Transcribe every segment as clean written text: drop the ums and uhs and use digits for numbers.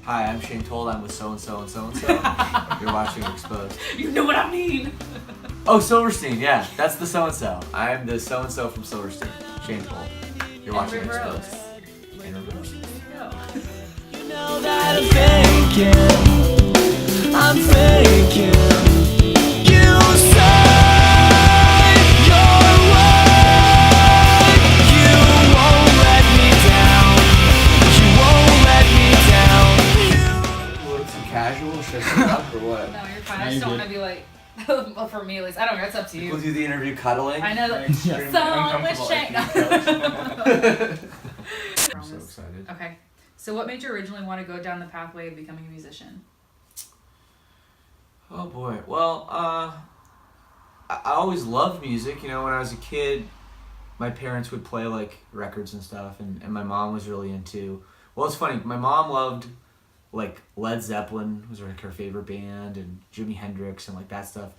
Hi, I'm Shane Told. I'm with so-and-so and so-and-so. You're watching Exposed. You know what I mean. Oh, Silverstein, yeah. That's the so-and-so. I'm the so-and-so from Silverstein. Shane Told. You're watching River Exposed. Oaks. And River Oaks. There You know that I'm faking. You say your word. You won't let me down. You won't let me down. A little too casual? Should I sit up or what? No, you're fine. I just don't want to be like, well, for me at least. I don't know. It's up to We'll you. do the interview cuddling. I know that. Extremely Someone with uncomfortable Shane. I'm so excited. Okay. So what made you originally want to go down the pathway of becoming a musician? Oh boy. Well, I always loved music. You know, when I was a kid, my parents would play like records and stuff, and my mom was really into. Well, it's funny. My mom loved like Led Zeppelin was like her favorite band, and Jimi Hendrix and like that stuff.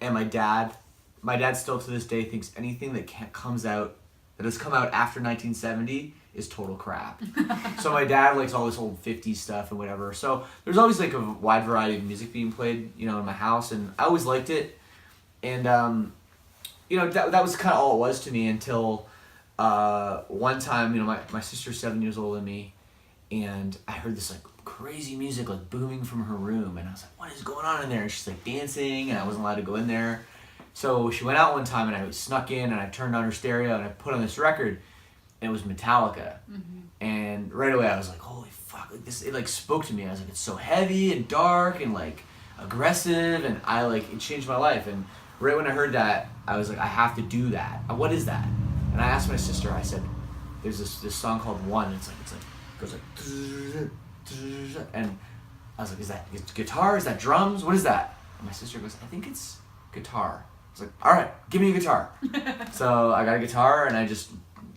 And my dad still to this day thinks anything that comes out that has come out after 1970 is total crap. So my dad likes all this old 50s stuff and whatever. So there's always like a wide variety of music being played, you know, in my house, and I always liked it. And you know, that was kind of all it was to me until one time, you know, my sister's 7 years older than me, and I heard this like crazy music like booming from her room, and I was like, what is going on in there? And she's like dancing, and I wasn't allowed to go in there. So she went out one time, and I snuck in, and I turned on her stereo, and I put on this record, and it was Metallica. Mm-hmm. And right away I was like, holy fuck, like this, it like spoke to me. I was like, it's so heavy and dark and like aggressive, and it changed my life. And right when I heard that, I was like, I have to do that. What is that? And I asked my sister, I said, there's this song called One. It goes like, and I was like, is that guitar? Is that drums? What is that? And my sister goes, I think it's guitar. I was like, all right, give me a guitar. So I got a guitar, and I just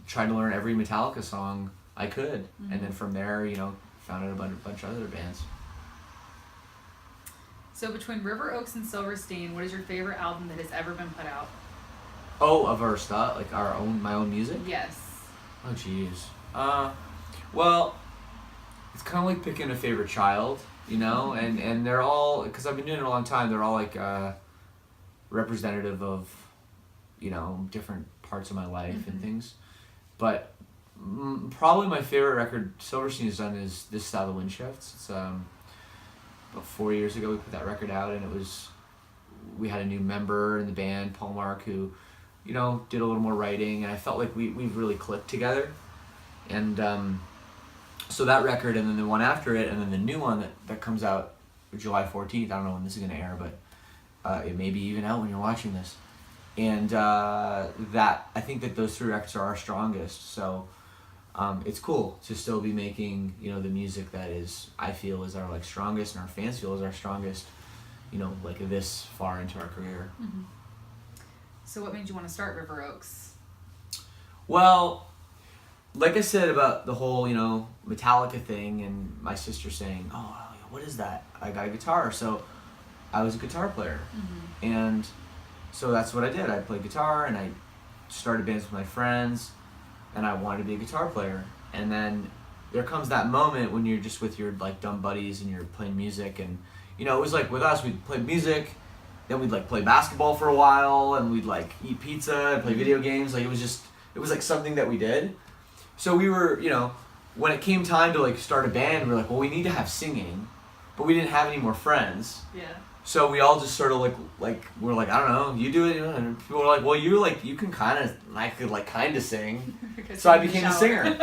tried to learn every Metallica song I could. Mm-hmm. And then from there, you know, found out a bunch of other bands. So between River Oaks and Silverstein, what is your favorite album that has ever been put out? Oh, of our stuff, like my own music? Yes. Oh, jeez. Well, it's kind of like picking a favorite child, you know, and they're all, because I've been doing it a long time, they're all like representative of, you know, different parts of my life Mm-hmm. and things. But probably my favorite record Silverstein has done is This Style of Wind Shifts. It's about 4 years ago we put that record out, and we had a new member in the band, Paul Mark, who, you know, did a little more writing, and I felt like we've really clicked together. And so that record, and then the one after it, and then the new one that comes out July 14th, I don't know when this is going to air, but it may be even out when you're watching this. And that, I think that those three records are our strongest. So it's cool to still be making, you know, the music that I feel is our like strongest, and our fans feel is our strongest, you know, like this far into our career. Mm-hmm. So what made you want to start River Oaks? Well, like I said about the whole, you know, Metallica thing, and my sister saying, oh, what is that? I got a guitar. So I was a guitar player. Mm-hmm. And so that's what I did. I played guitar, and I started bands with my friends, and I wanted to be a guitar player. And then there comes that moment when you're just with your like dumb buddies and you're playing music, and you know, it was like with us, we'd play music, then we'd like play basketball for a while, and we'd like eat pizza and play video games. Like it was like something that we did. So we were, you know, when it came time to like start a band, we were like, well, we need to have singing, but we didn't have any more friends. Yeah. So we all just sort of like we're like, I don't know, you do it, you know, and people were like, well, you can kind of, I could like kind of sing. So I became a singer.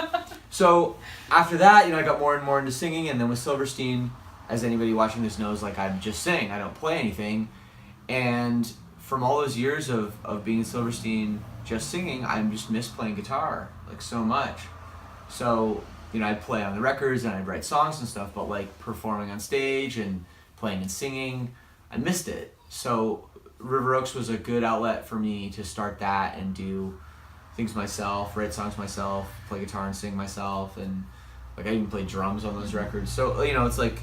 So after that, you know, I got more and more into singing, and then with Silverstein, as anybody watching this knows, like I just sing, I don't play anything. And from all those years of being in Silverstein just singing, I just miss playing guitar like so much. So, you know, I'd play on the records and I'd write songs and stuff, but like performing on stage and playing and singing, I missed it. So River Oaks was a good outlet for me to start that and do things myself, write songs myself, play guitar and sing myself, and like I even played drums on those records. So, you know, it's like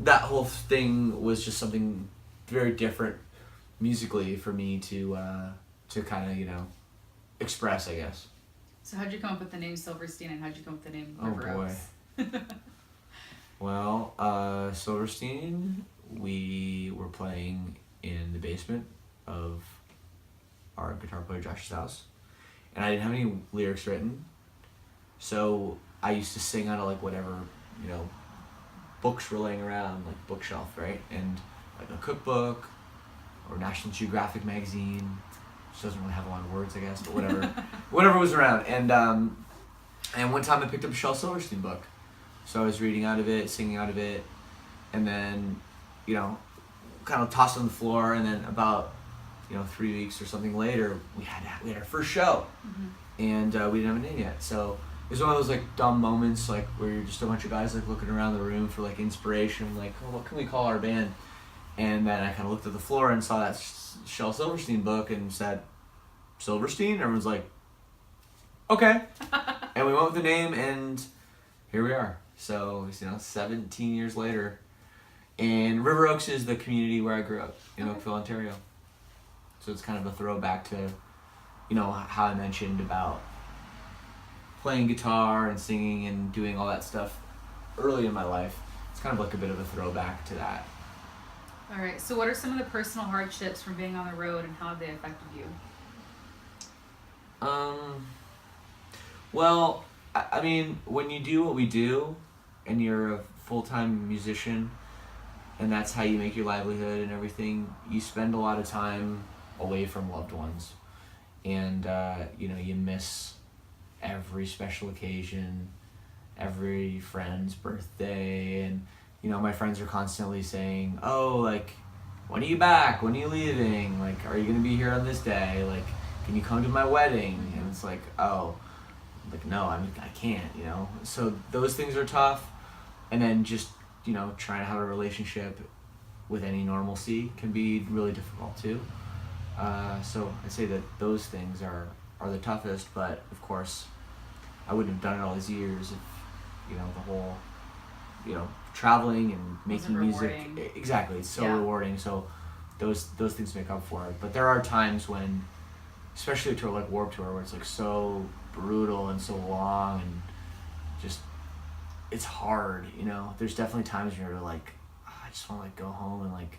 that whole thing was just something very different musically for me to kind of, you know, express, I guess. So how'd you come up with the name Silverstein, and how'd you come up with the name Oh, River boy. Oaks? Well, Silverstein, we were playing in the basement of our guitar player Josh's house, and I didn't have any lyrics written, so I used to sing out of like whatever, you know, books were laying around, like bookshelf, right? And like a cookbook or National Geographic magazine, which doesn't really have a lot of words, I guess, but whatever, whatever was around. And one time I picked up a Shel Silverstein book, so I was reading out of it, singing out of it, and then, you know, kind of tossed it on the floor, and then about, you know, 3 weeks or something later, we had our first show, and we didn't have a name yet, so it was one of those like dumb moments, like where you're just a bunch of guys like looking around the room for like inspiration, like, oh, what can we call our band? And then I kind of looked at the floor and saw that Shel Silverstein book and said, Silverstein? Everyone's like, okay. And we went with the name, and here we are. So, you know, 17 years later. And River Oaks is the community where I grew up, in Oakville, Ontario. So it's kind of a throwback to, you know, how I mentioned about playing guitar and singing and doing all that stuff early in my life. It's kind of like a bit of a throwback to that. All right. So, what are some of the personal hardships from being on the road, and how have they affected you? Well, I mean, when you do what we do, and you're a full-time musician, and that's how you make your livelihood and everything, you spend a lot of time away from loved ones. And, you know, you miss every special occasion, every friend's birthday, and, you know, my friends are constantly saying, oh, like, when are you back? When are you leaving? Like, are you going to be here on this day? Like, can you come to my wedding? And it's like, oh, like, no, I mean, I can't, you know? So those things are tough. And then just, you know, trying to have a relationship with any normalcy can be really difficult too. So I'd say that those things are the toughest, but of course, I wouldn't have done it all these years if, you know, the whole, you know, traveling and making music. Rewarding. Exactly, it's so rewarding. So those things make up for it. But there are times when, especially a tour like Warped Tour, where it's like so brutal and so long and just, it's hard, you know. There's definitely times when you're like, oh, I just want to like go home and like,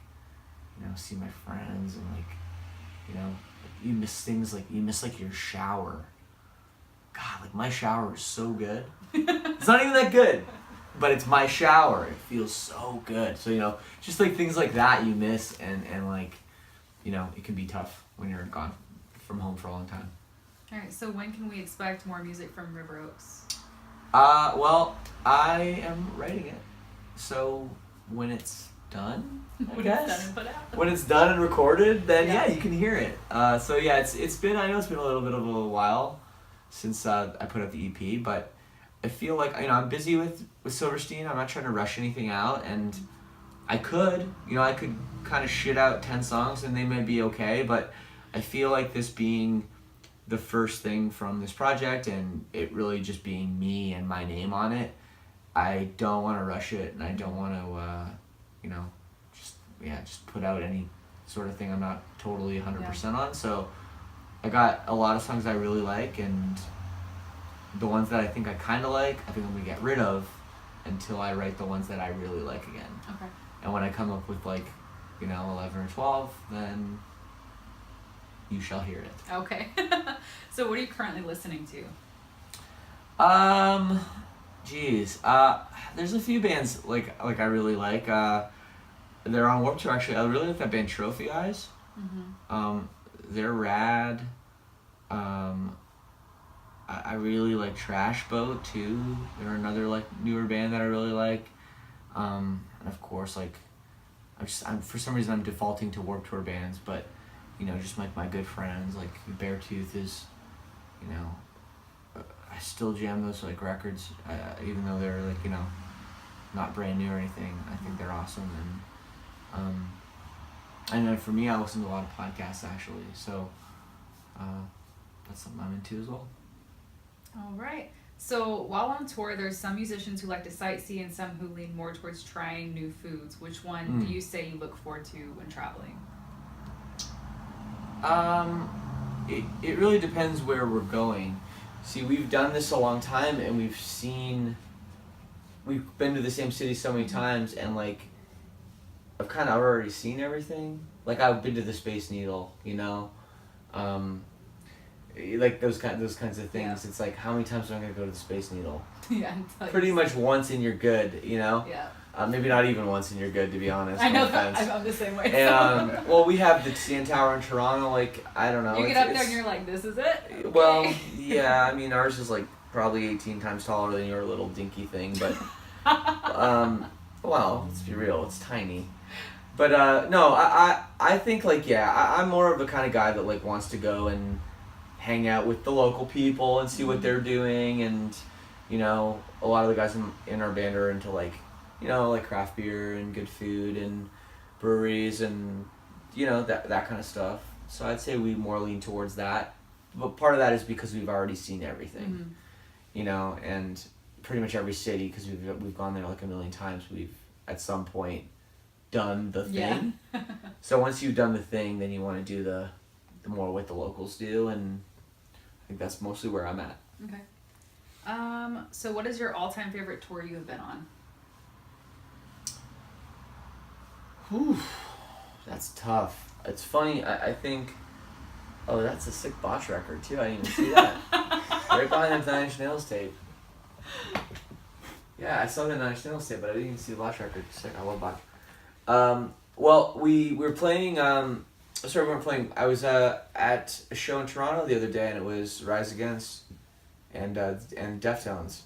you know, see my friends and like, you know, you miss things, like you miss like your shower. God, like my shower is so good. It's not even that good, but it's my shower. It feels so good. So, you know, just like things like that you miss, and like, you know, it can be tough when you're gone from home for a long time. All right. So, when can we expect more music from River Oaks? Well, I am writing it. So when it's done, I guess. It's done and put out. When it's done and recorded, then Yeah. yeah, you can hear it. So yeah, it's been, I know it's been a little bit of a while since I put out the EP, but I feel like, you know, I'm busy with Silverstein. I'm not trying to rush anything out, and I could kind of shit out 10 songs and they might be okay, but I feel like this being the first thing from this project and it really just being me and my name on it, I don't want to rush it, and I don't want to, you know, just put out any sort of thing I'm not totally 100% on. So I got a lot of songs I really like, and the ones that I think I kind of like, I think I'm going to get rid of until I write the ones that I really like again. Okay. And when I come up with like, you know, 11 or 12, then you shall hear it. Okay. So, what are you currently listening to? There's a few bands like I really like. They're on Warped Tour actually. I really like that band Trophy Eyes. Mm-hmm. They're rad. I really like Trash Boat too. They're another like newer band that I really like. And of course, like I'm for some reason I'm defaulting to Warped Tour bands, but you know, just like my good friends, like Beartooth is, you know, I still jam those like records, even though they're like, you know, not brand new or anything. I think they're awesome, and then for me, I listen to a lot of podcasts actually, so that's something I'm into as well. All right. So, while on tour, there's some musicians who like to sightsee and some who lean more towards trying new foods. Which one do you say you look forward to when traveling? It really depends where we're going. See, we've done this a long time, and we've seen we've been to the same city so many times, and like I've kind of already seen everything. Like I've been to the Space Needle, you know, like those kinds of things. Yeah. It's like, how many times am I gonna go to the Space Needle? Yeah, until Pretty you- much once and you're good, you know. Yeah. Maybe not even once and you're good, to be honest. I know no that. offense. I'm the same way. And well, we have the CN Tower in Toronto. Like I don't know. you get it's- up there and it's- you're like, this is it? Okay. Well, yeah. I mean, ours is like probably 18 times taller than your little dinky thing, but well, let's be real, it's tiny. But no, I think like I'm more of a kind of guy that like wants to go and hang out with the local people and see what they're doing, and you know, a lot of the guys in our band are into like, you know, like craft beer and good food and breweries and you know that kind of stuff. So I'd say we more lean towards that, but part of that is because we've already seen everything, you know, and pretty much every city, because we've gone there like a million times. We've at some point done the thing. Yeah. So once you've done the thing, then you want to do the more what the locals do, and I think that's mostly where I'm at. Okay. So what is your all-time favorite tour you have been on? Whew, that's tough. It's funny. I think. Oh, that's a sick Bosch record too. I didn't even see that. Right behind the Nine Inch Nails tape. Yeah, I saw the Nine Inch Nails tape, but I didn't even see the Bosch record. Sick. I love Bosch. Well, we were playing. Sorry, we weren't playing. I was at a show in Toronto the other day, and it was Rise Against and Deftones.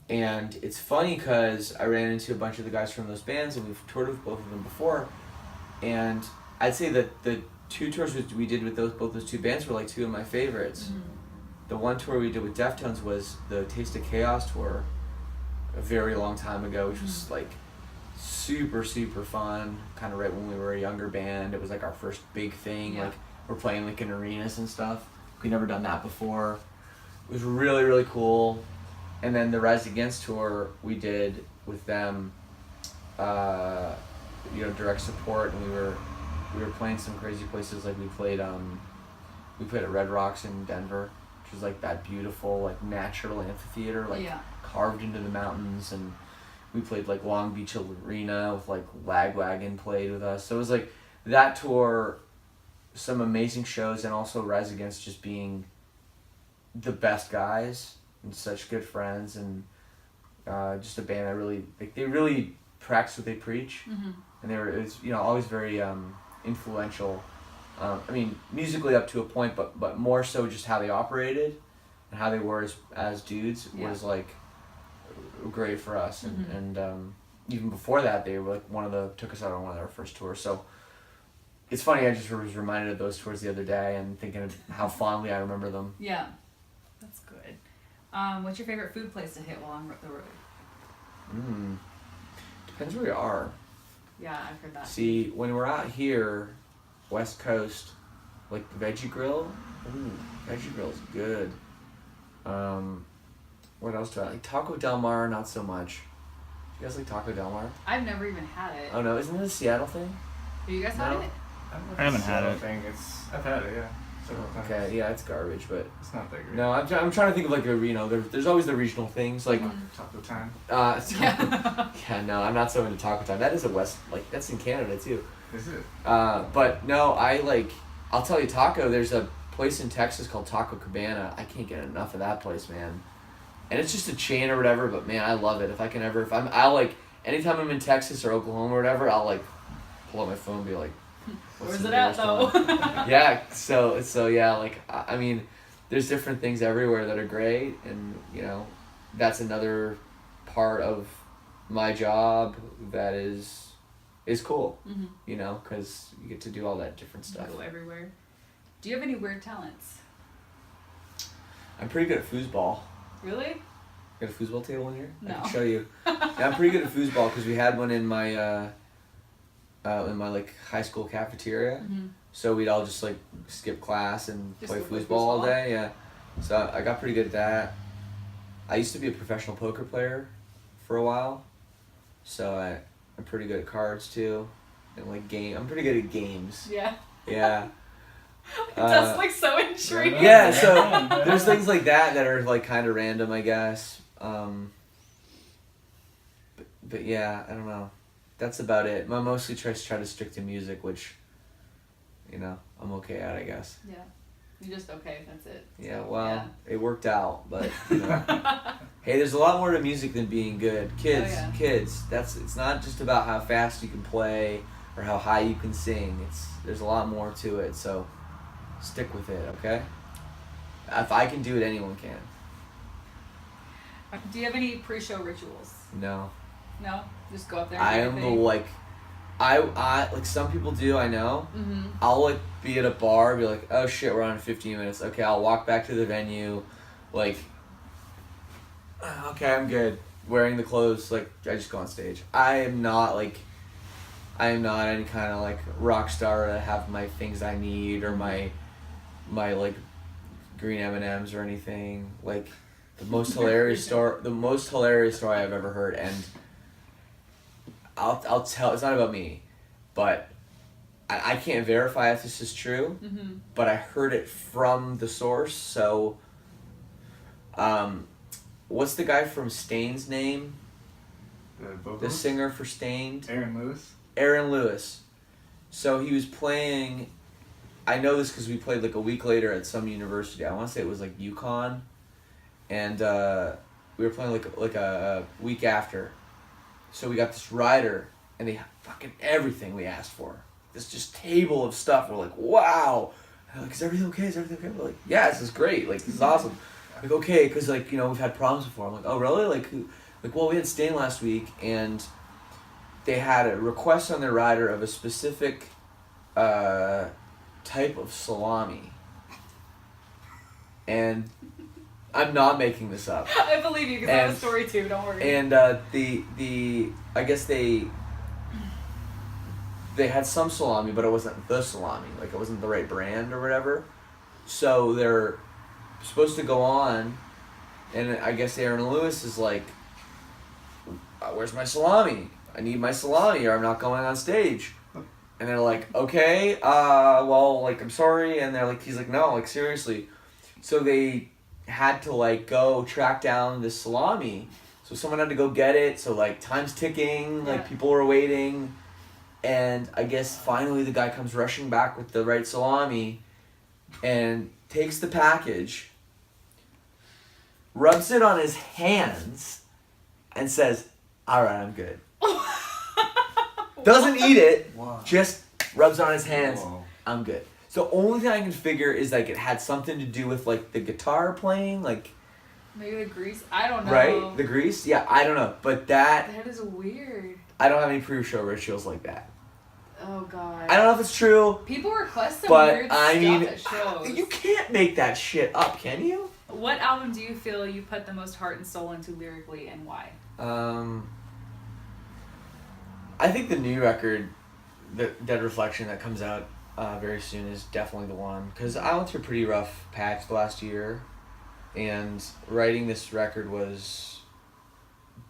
And it's funny because I ran into a bunch of the guys from those bands, and we've toured with both of them before. And I'd say that the two tours we did with both those two bands were like two of my favorites. Mm-hmm. The one tour we did with Deftones was the Taste of Chaos tour a very long time ago, which was like super, super fun. Kind of right when we were a younger band. It was like our first big thing. Yeah. Like we're playing like in arenas and stuff. We'd never done that before. It was really, really cool. And then the Rise Against tour we did with them, you know, direct support, and we were playing some crazy places. Like we played at Red Rocks in Denver, which was like that beautiful like natural amphitheater, like carved into the mountains, and we played like Long Beach Arena with like Lagwagon played with us. So it was like that tour, some amazing shows, and also Rise Against just being the best guys and such good friends, and just a band that really like, they really practice what they preach, and it's you know always very influential. I mean musically up to a point, but more so just how they operated and how they were as dudes was like great for us, and even before that they were like took us out on one of our first tours. So it's funny, I just was reminded of those tours the other day and thinking of how fondly I remember them. Yeah, that's good. What's your favorite food place to hit while on the road? Depends where you are. Yeah, I've heard that. See, when we're out here, West Coast, like the Veggie Grill, Veggie Grill's good. What else do I like? Taco Del Mar, not so much. You guys like Taco Del Mar? I've never even had it. Oh no, isn't it a Seattle thing? Have you guys had No. it? I haven't had it. I've had it, yeah. Several times. Okay, yeah, it's garbage, but It's not that great. no, I'm trying to think of like there's always the regional things like Taco time. yeah, no, I'm not so into Taco Time. That is that's in Canada too. Is it? But no, I'll tell you, there's a place in Texas called Taco Cabana. I can't get enough of that place, man. And it's just a chain or whatever, but man, I love it. Anytime I'm in Texas or Oklahoma or whatever, I'll like pull out my phone and be like, Where's it at though? yeah, so yeah, like I mean, there's different things everywhere that are great, and you know, that's another part of my job that is cool, you know, because you get to do all that different stuff. Go everywhere. Do you have any weird talents? I'm pretty good at foosball. Really? Got a foosball table in here? No. I can show you. Yeah, I'm pretty good at foosball because we had one in my like high school cafeteria. So we'd all just like skip class and Just play go play foosball all foosball? day. Yeah. So I got pretty good at that. I used to be a professional poker player for a while. So I'm pretty good at cards too. And like I'm pretty good at games. Yeah. Yeah. That's like so intriguing. Yeah, so there's things like that are like kind of random, I guess. but yeah, I don't know. That's about it. I mostly try to stick to music, which, you know, I'm okay at, I guess. Yeah. You're just okay if that's it. Yeah, So, well, it worked out, but, you know. Hey, there's a lot more to music than being good. Kids, Oh, yeah. kids, it's not just about how fast you can play or how high you can sing. There's a lot more to it, so stick with it, okay? If I can do it, anyone can. Do you have any pre-show rituals? No. No? Just go up there and I do your am the, thing? like, I like some people do, I know. Mm-hmm. I'll like be at a bar, be like, oh shit, we're on in 15 minutes. Okay, I'll walk back to the venue, like, okay, I'm good. Wearing the clothes, like, I just go on stage. I am not any kind of like rock star to have my things I need or my like green M&Ms or anything. Like, the most hilarious story I've ever heard, and I'll tell, it's not about me, but I can't verify if this is true, Mm-hmm. but I heard it from the source. So, what's the guy from Stain's name? The singer for Stained? Aaron Lewis. So he was playing, I know this because we played like a week later at some university. I want to say it was like UConn. And we were playing like a week after. So we got this rider, and they had fucking everything we asked for. This just table of stuff. We're like, wow. And like, is everything okay? Is everything okay? We're like, yeah, this is great. Like, this is awesome. Like, okay, because like, you know, we've had problems before. I'm like, oh really? Like, well, we had Stain last week, and they had a request on their rider of a specific type of salami. And I'm not making this up. I believe you because I have a story too. Don't worry. And I guess they had some salami, but it wasn't the salami. Like, it wasn't the right brand or whatever. So they're supposed to go on, and I guess Aaron Lewis is like, where's my salami? I need my salami or I'm not going on stage. And they're like, okay, well, like, I'm sorry. And they're like, he's like, no, like, seriously. So they had to like go track down this salami. So someone had to go get it. So like, time's ticking, like, people were waiting. And I guess finally the guy comes rushing back with the right salami and takes the package, rubs it on his hands, and says, all right, I'm good. Doesn't eat it, just rubs it on his hands, I'm good. So the only thing I can figure is like it had something to do with like the guitar playing, like, maybe the grease. I don't know. right? The grease? Yeah, I don't know. But that is weird. I don't have any pre-show rituals like that. Oh god. I don't know if it's true, People request some but weird I mean, stuff at shows. you can't make that shit up, can you? What album do you feel you put the most heart and soul into lyrically, and why? I think the new record, the Dead Reflection, that comes out very soon is definitely the one. Because I went through a pretty rough patch the last year, and writing this record was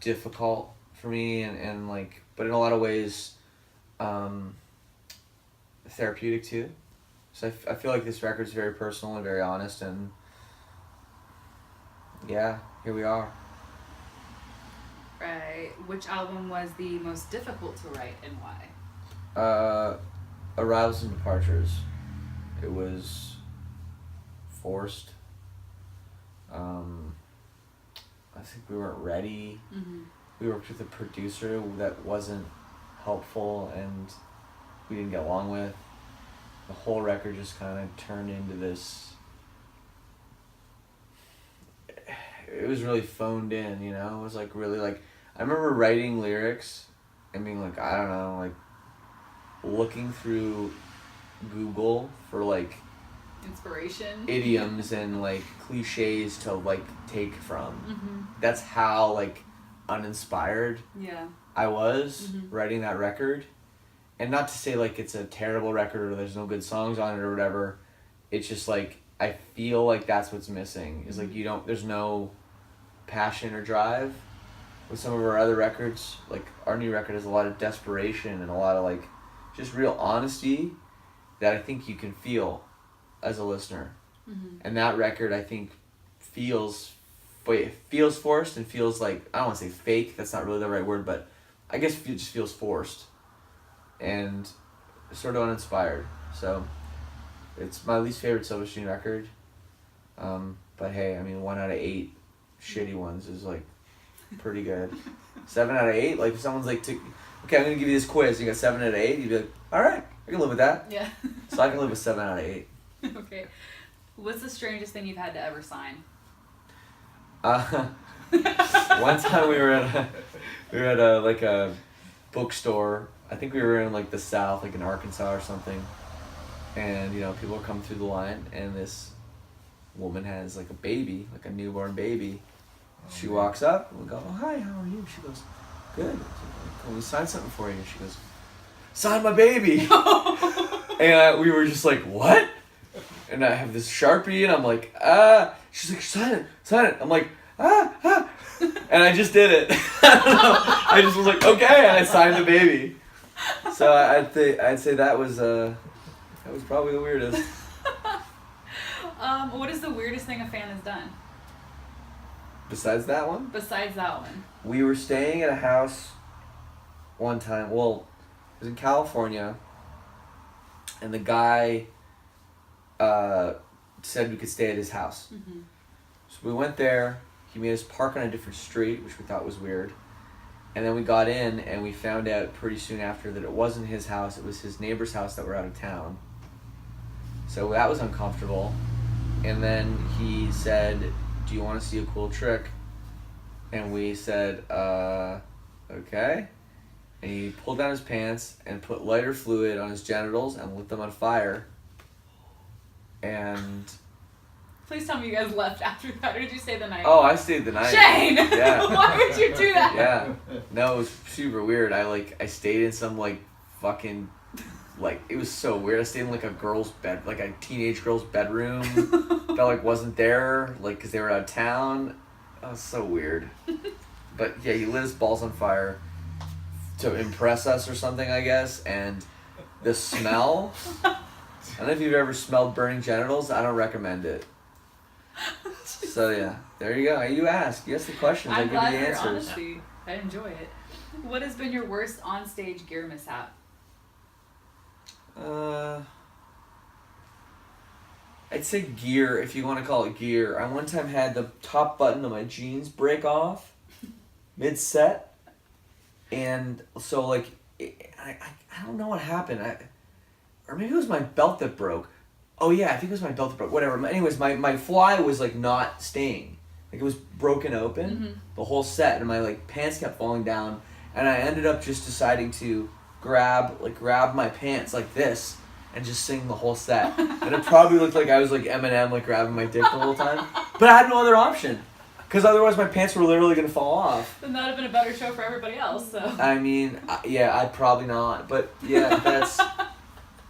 difficult for me, and like, but in a lot of ways, therapeutic too. So I feel like this record's very personal and very honest, and yeah, here we are. Right. Which album was the most difficult to write, and why? Arrivals and Departures. It was forced. I think we weren't ready. Mm-hmm. We worked with a producer that wasn't helpful, and we didn't get along with. The whole record just kind of turned into this. It was really phoned in, you know? It was like really like, I remember writing lyrics and being like, I don't know, like looking through Google for like Inspiration. idioms and like cliches to like take from. Mm-hmm. That's how like uninspired Yeah. I was Mm-hmm. writing that record. And not to say like it's a terrible record or there's no good songs on it or whatever. It's just like, I feel like that's what's missing. Is like there's no passion or drive. With some of our other records, like our new record has a lot of desperation and a lot of like just real honesty that I think you can feel as a listener. Mm-hmm. And that record, I think, feels forced and feels like, I don't want to say fake, that's not really the right word, but I guess it just feels forced and sort of uninspired. So it's my least favorite Silverstein record. But hey, I mean, 1 out of 8 shitty ones is like pretty good. 7 out of 8, like if someone's like, okay, I'm gonna give you this quiz. You got 7 out of 8. You'd be like, all right, I can live with that. Yeah. So I can live with 7 out of 8. Okay. What's the strangest thing you've had to ever sign? One time we were at a like a bookstore. I think we were in like the South, like in Arkansas or something. And you know, people are coming through the line, and this woman has like a baby, like a newborn baby. She walks up, and we go, "Oh, hi, how are you?" She goes, "Good. Can we sign something for you?" She goes, "Sign my baby." And we were just like, "What?" And I have this Sharpie, and I'm like, "Ah." She's like, "Sign it." I'm like, "Ah." And I just did it. I don't know. I just was like, "Okay," and I signed the baby. So I'd say that was probably the weirdest. What is the weirdest thing a fan has done? Besides that one? Besides that one. We were staying at a house one time. Well, it was in California, and the guy said we could stay at his house. Mm-hmm. So we went there. He made us park on a different street, which we thought was weird. And then we got in, and we found out pretty soon after that it wasn't his house. It was his neighbor's house that were out of town. So that was uncomfortable. And then he said, "Do you want to see a cool trick?" And we said, okay. And he pulled down his pants and put lighter fluid on his genitals and lit them on fire. And... Please tell me you guys left after that, or did you stay the night? Oh, I stayed the night. Shane! Yeah. Why would you do that? Yeah. No, it was super weird. I stayed in some, like, fucking... Like, it was so weird. I stayed in, like, a girl's bed, like, a teenage girl's bedroom that, like, wasn't there, like, because they were out of town. That was so weird. But, yeah, he lit his balls on fire to impress us or something, I guess, and the smell... I don't know if you've ever smelled burning genitals. I don't recommend it. So, yeah, there you go. You ask. You ask the questions. I I'm give you glad the for your answers. honesty. I enjoy it. What has been your worst onstage gear mishap? I'd say gear, if you want to call it gear. I one time had the top button of my jeans break off mid-set. And so, like, I don't know what happened. Or maybe it was my belt that broke. Oh, yeah, I think it was my belt that broke. Whatever. Anyways, my fly was, like, not staying. Like, it was broken open, the whole set. And my, like, pants kept falling down. And I ended up just deciding to grab my pants like this and just sing the whole set. And it probably looked like I was like Eminem, like grabbing my dick the whole time. But I had no other option. Because otherwise my pants were literally going to fall off. Then that would have been a better show for everybody else, so. I mean, yeah, I'd probably not. But yeah, that's...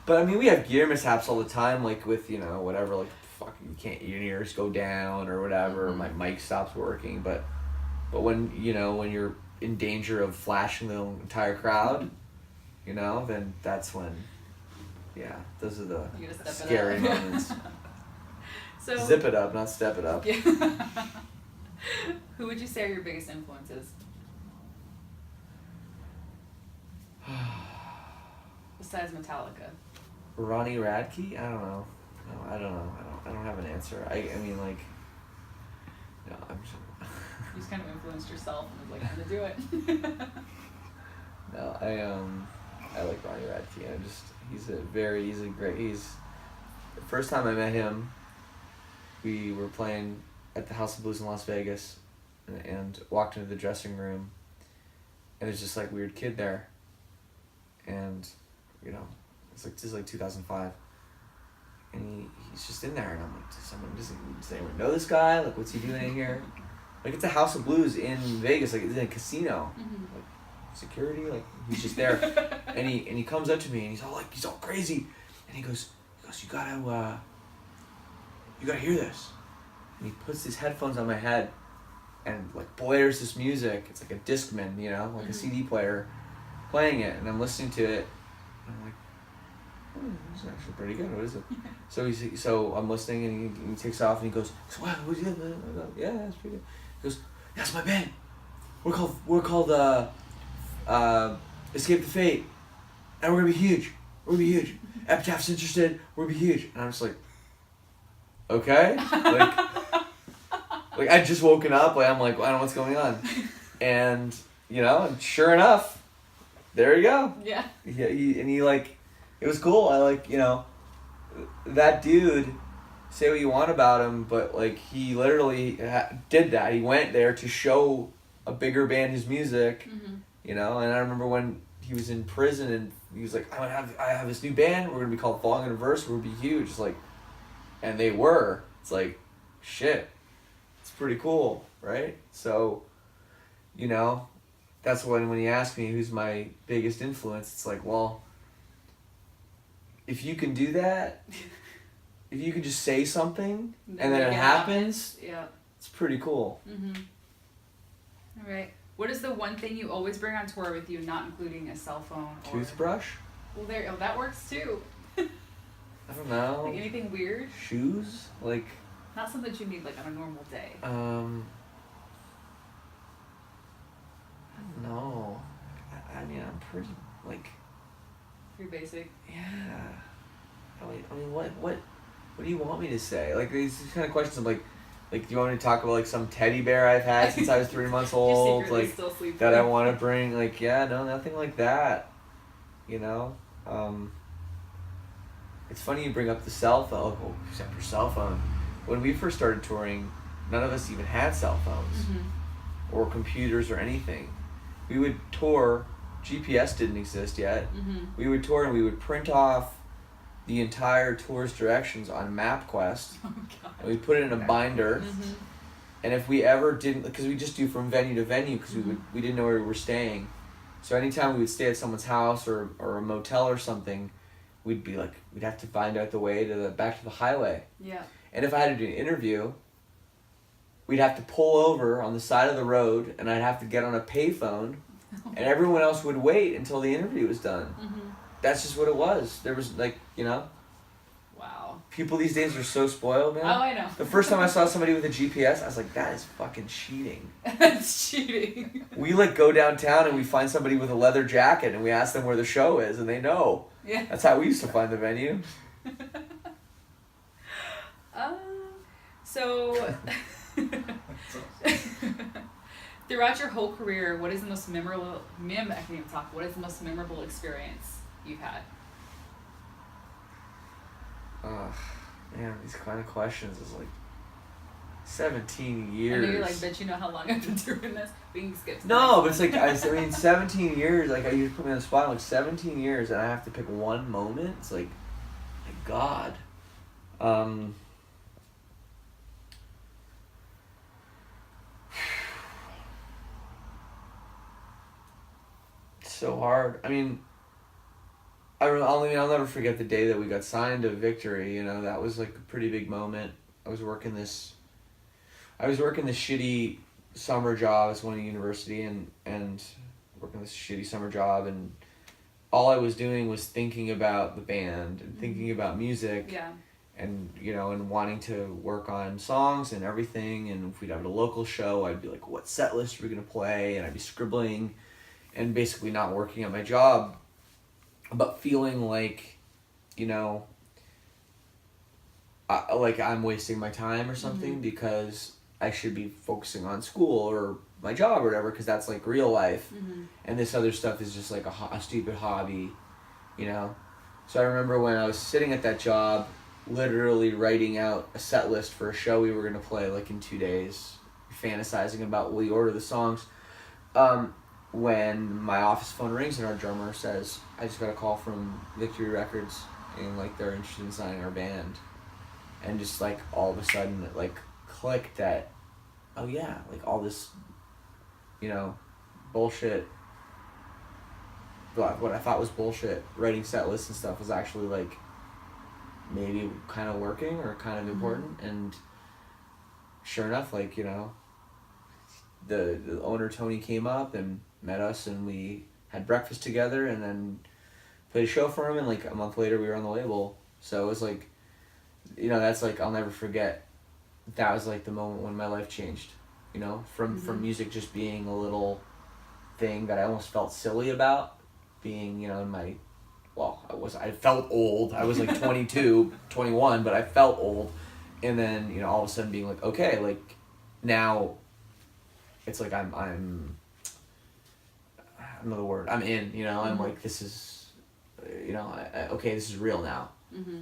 But I mean, we have gear mishaps all the time, like with, you know, whatever, like, fuck, you can't, your ears go down or whatever, my mic stops working. But when, you know, when you're in danger of flashing the entire crowd, you know, then that's when, yeah, those are the scary moments. So, zip it up, not step it up. Yeah. Who would you say are your biggest influences? Besides Metallica. Ronnie Radke? I don't know. No, I don't know. I don't have an answer. I mean, like, no, I'm just... You just kind of influenced yourself and was like, I'm gonna do it. No, I like Ronnie Radke. He's a great, the first time I met him, we were playing at the House of Blues in Las Vegas, and walked into the dressing room, and there's just like weird kid there, and, you know, this is like 2005, and he's just in there, and I'm like, does anyone know this guy? Like, what's he doing in here? Like, it's a House of Blues in Vegas, like, it's in a casino. Like, security, like, he's just there. and he comes up to me, and he's all crazy. And he goes, you gotta hear this. And he puts his headphones on my head, and, like, blares this music. It's like a Discman, you know, like a CD player, playing it. And I'm listening to it, and I'm like, this is actually pretty good. What is it? So I'm listening, and he takes off, and he goes, wow, what is it? I go, yeah, that's pretty good. He goes, that's my band. We're called Escape the Fate, and we're gonna be huge. We're gonna be huge. Epitaph's interested. We're gonna be huge. And I'm just like, okay, like I just woken up. Like I'm like, I don't know what's going on, and and sure enough, there you go. Yeah. He like, it was cool. I like that dude. Say what you want about him, but like he literally did that. He went there to show a bigger band his music, And I remember when he was in prison and he was like, I have this new band. We're gonna be called Falling in Reverse. We're gonna be huge. It's like, and they were. It's like, shit. It's pretty cool, right? So, that's when you ask me who's my biggest influence. It's like, well, if you can do that. If you can just say something and then it happens, yeah, it's pretty cool. All right. What is the one thing you always bring on tour with you, not including a cell phone or Toothbrush? Well, that works too. I don't know. Like anything weird? Shoes? Like not something that you need like on a normal day. I don't know. I mean, I'm pretty Pretty basic. Yeah. I mean, what do you want me to say? Like these kind of questions. I'm like, do you want me to talk about like some teddy bear I've had since I was 3 months old, like still sleep that I want to bring? Like, yeah, no, nothing like that. It's funny you bring up the cell phone. Oh, except for cell phone. When we first started touring, none of us even had cell phones or computers or anything. We would tour. GPS didn't exist yet. We would tour and we would print off the entire tour's directions on MapQuest. Oh, God. And we put it in a binder. And if we ever didn't, because we just do from venue to venue, because we didn't know where we were staying. So anytime we would stay at someone's house or a motel or something, we'd have to find out the way back to the highway. Yeah. And if I had to do an interview, we'd have to pull over on the side of the road, and I'd have to get on a payphone, and everyone else would wait until the interview was done. That's just what it was. There was Wow. People these days are so spoiled, man. Oh, I know. The first time I saw somebody with a GPS, I was like, that is fucking cheating. That's cheating. We go downtown and we find somebody with a leather jacket and we ask them where the show is and they know. Yeah. That's how we used to find the venue. So throughout your whole career, what is the most memorable what is the most memorable experience you've had? Man, these kind of questions is 17 years. I know you're like, bitch, you know how long I've been doing this? We can skip to the No, next but it's one. 17 years, you put me on the spot, 17 years, and I have to pick one moment. It's my God. It's so hard. I mean, I'll never forget the day that we got signed to Victory. That was a pretty big moment. I was working this shitty summer job as one at university and working this shitty summer job, and all I was doing was thinking about the band and thinking about music. Yeah. And and wanting to work on songs and everything, and if we'd have a local show, I'd be like, what set list are we gonna play? And I'd be scribbling and basically not working at my job, but feeling I'm wasting my time or something because I should be focusing on school or my job or whatever, because that's real life, and this other stuff is just a stupid hobby, So I remember when I was sitting at that job, literally writing out a set list for a show we were gonna play in 2 days, fantasizing about the order of the songs. When my office phone rings and our drummer says, I just got a call from Victory Records and they're interested in signing our band. And just all of a sudden it clicked that, oh yeah, all this, bullshit, what I thought was bullshit, writing set lists and stuff was actually maybe kind of working or kind of important. And sure enough, the owner Tony came up and met us and we had breakfast together and then played a show for him, and a month later we were on the label. So it was that's I'll never forget. That was the moment when my life changed, from music just being a little thing that I almost felt silly about being, in my, I felt old. I was like 22, 21, but I felt old. And then, all of a sudden being like, okay, like now it's like I'm another word. I'm in, I'm like, this is, okay, this is real now. Mm-hmm.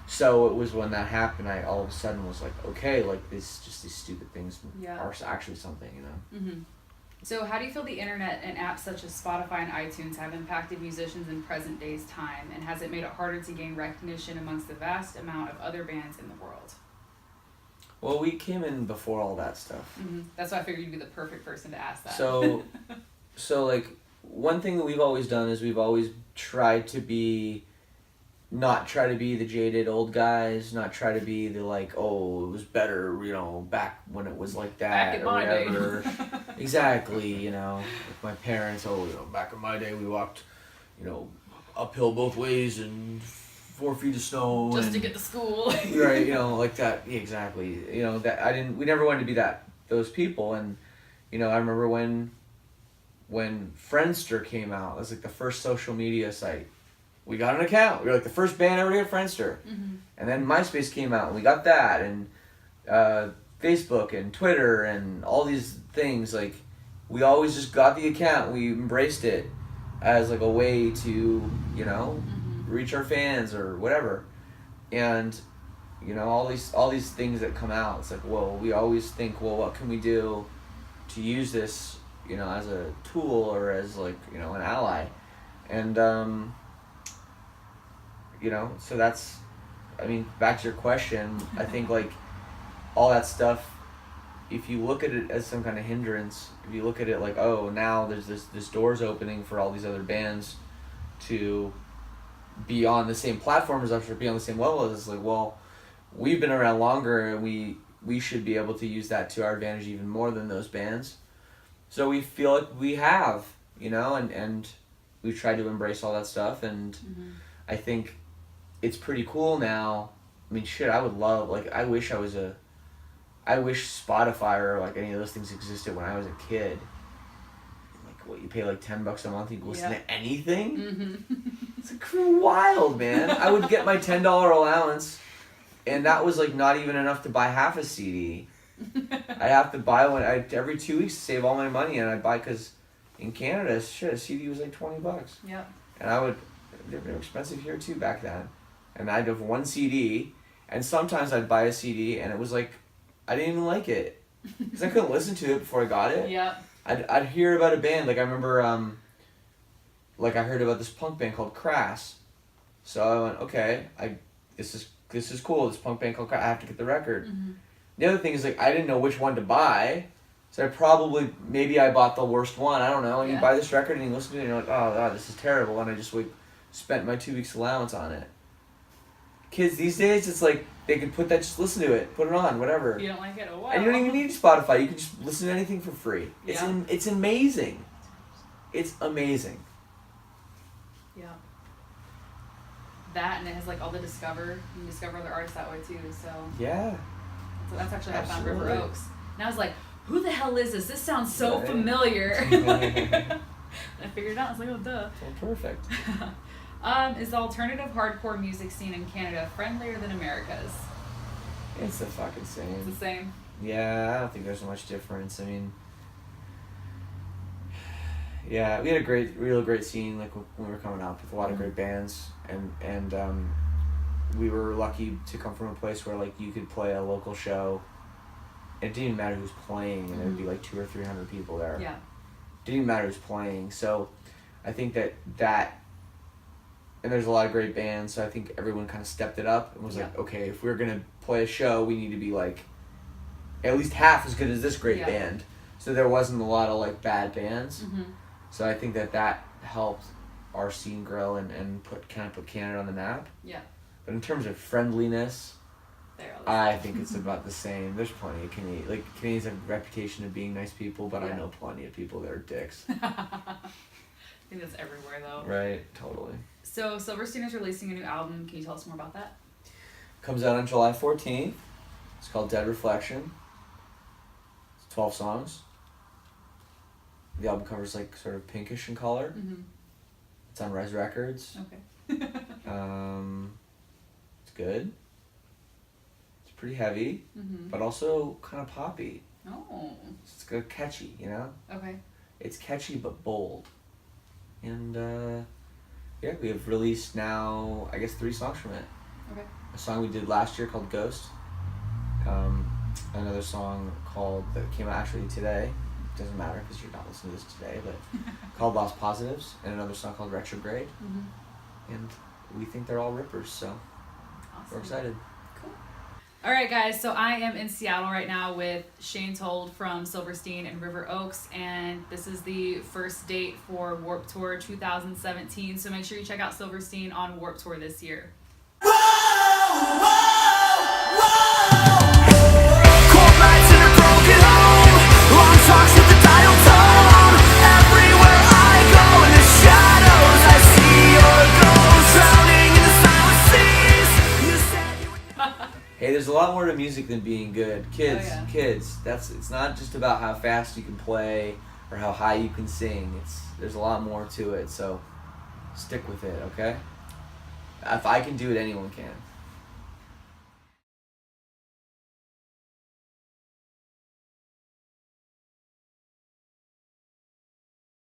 So it was when that happened, I all of a sudden was like, okay, like these stupid things are actually something, Mm-hmm. So how do you feel the internet and apps such as Spotify and iTunes have impacted musicians in present day's time, and has it made it harder to gain recognition amongst the vast amount of other bands in the world? Well, we came in before all that stuff. Mm-hmm. That's why I figured you'd be the perfect person to ask that. So like one thing that we've always done is we've always tried to not try to be the jaded old guys, not try to be the like, oh, it was better, back when it was like that, Back in or my day. whatever. Exactly, with my parents, back in my day we walked, uphill both ways and 4 feet of snow. Just to get to school. Right, like that, exactly. That we never wanted to be those people. And, I remember when Friendster came out, it was like the first social media site. We got an account. We were like the first band ever to get Friendster. Mm-hmm. And then MySpace came out and we got that. And Facebook and Twitter and all these things, like we always just got the account. We embraced it as like a way to, reach our fans or whatever. And, all these things that come out, it's like, whoa, we always think, well, what can we do to use this, as a tool or as like, an ally. And, so that's, back to your question, I think like all that stuff, if you look at it as some kind of hindrance, if you look at it like, oh, now there's this door's opening for all these other bands to be on the same platform as us or be on the same level as us, like, well, we've been around longer and we should be able to use that to our advantage even more than those bands. So we feel like we have, and we've tried to embrace all that stuff, and I think it's pretty cool now. I would love, like, I wish Spotify or like any of those things existed when I was a kid. Like, what, you pay like $10 a month, you can listen to anything? Mm-hmm. It's like wild, man. I would get my $10 allowance, and that was like not even enough to buy half a CD. I'd have to buy one every 2 weeks to save all my money, and I'd buy, because in Canada, a CD was like $20. Yep. And they were expensive here too back then. And I'd have one CD, and sometimes I'd buy a CD, and it was like, I didn't even like it, because I couldn't listen to it before I got it. Yep. I'd hear about a band, like I remember, I heard about this punk band called Crass. So I went, okay, this is cool, this punk band called Crass, I have to get the record. Mm-hmm. The other thing is, like, I didn't know which one to buy, so maybe I bought the worst one, I don't know, and you buy this record and you listen to it and you're like, oh God, this is terrible, and I just spent my 2 weeks allowance on it. Kids these days, it's like, they can just listen to it, put it on, whatever. You don't like it? Oh, wow. And you don't even need Spotify, you can just listen to anything for free. Yeah. It's amazing. It's amazing. Yeah. That, and it has like all the you can discover other artists that way too, so. Yeah. So that's actually how I found Absolutely. River Oaks. And I was like, who the hell is this? This sounds so Right. familiar. And I figured it out. I was like, oh, duh. Well, perfect. Is the alternative hardcore music scene in Canada friendlier than America's? It's the fucking It's same. the same. Yeah, I don't think there's much difference. Yeah, we had a real great scene, like when we were coming up with a lot of great bands, and we were lucky to come from a place where like you could play a local show. It didn't even matter who's playing, and there'd be like 200 or 300 people there. Yeah. Didn't even matter who's playing. So, I think that, and there's a lot of great bands. So I think everyone kind of stepped it up and was like, okay, if we're gonna play a show, we need to be like at least half as good as this great band. So there wasn't a lot of like bad bands. Mm-hmm. So I think that helped our scene grow and put Canada on the map. Yeah. But in terms of friendliness, There. I think it's about the same. There's plenty of Canadians have a reputation of being nice people, but I know plenty of people that are dicks. I think that's everywhere though. Right, totally. So Silverstein is releasing a new album. Can you tell us more about that? Comes out on July 14th. It's called Dead Reflection. It's 12 songs. The album cover's like sort of pinkish in color. Mhm. It's on Res Records. Okay. It's good. It's pretty heavy, Mhm. but also kind of poppy. Oh. It's catchy, you know? Okay. It's catchy but bold. And yeah, we have released now, I guess, 3 songs from it. Okay. A song we did last year called Ghost. Another song that came out actually today. Doesn't matter because you're not listening to this today, but called Lost Positives, and another song called Retrograde. Mhm. And we think they're all rippers, so Awesome. we're excited. Cool. All right, guys. So I am in Seattle right now with Shane Told from Silverstein and River Oaks, and this is the first date for Warped Tour 2017. So make sure you check out Silverstein on Warped Tour this year. Cold nights in a broken home, long talks at the dial tone. Everywhere I go in the shadows, I see your ghost drowning in the silent seas. You said you would. Hey, there's a lot more to music than being good. Kids, Oh, yeah. kids. It's not just about how fast you can play or how high you can sing. There's a lot more to it. So stick with it, okay? If I can do it, anyone can.